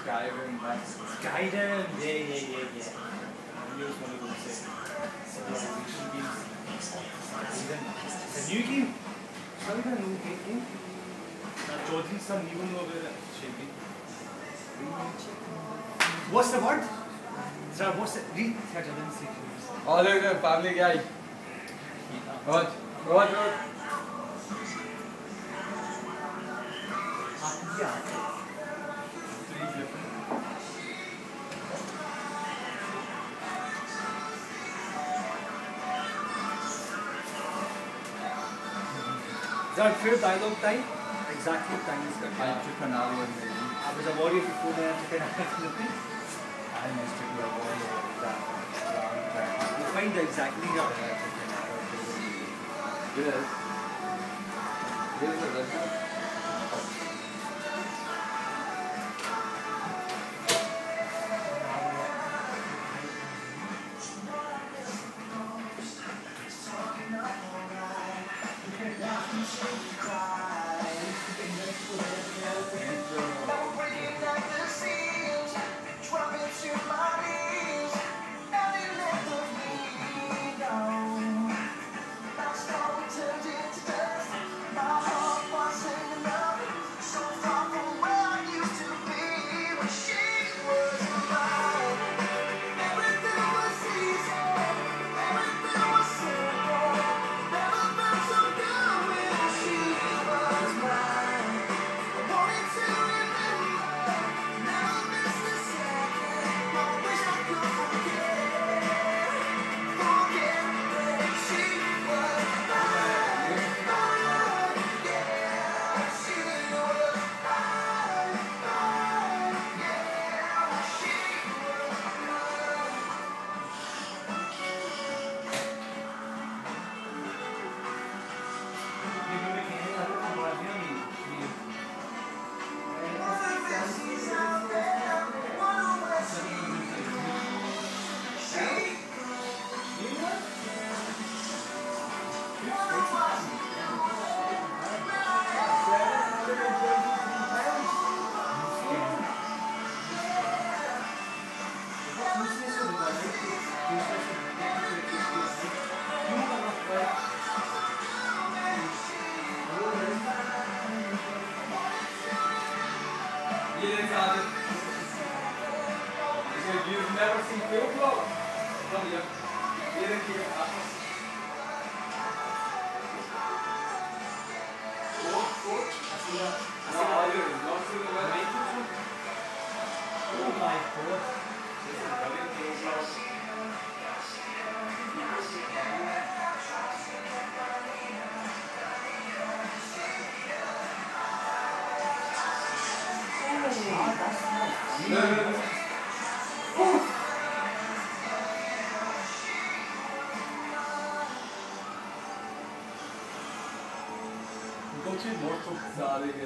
Skyrim, that's Skyrim, yeah. I was one of those civilization games. Skyrim. It's a new game. It's not even an old game. Jordan's son, you won't know about it. Should be. What's the word? Sorry, what's it? Read. I didn't see it. oh look at Family Guy. What? Yeah. Three different. Is that fair dialogue time? Exactly time is good. Entrepreneurial maybe. I was a warrior before the entrepreneur. I used to be a warrior that long time. We'll find out exactly that. Yes. Yes, sir. You've never seen Field Club? Come here. Here. Oh my god. Go to Mortal Kombat.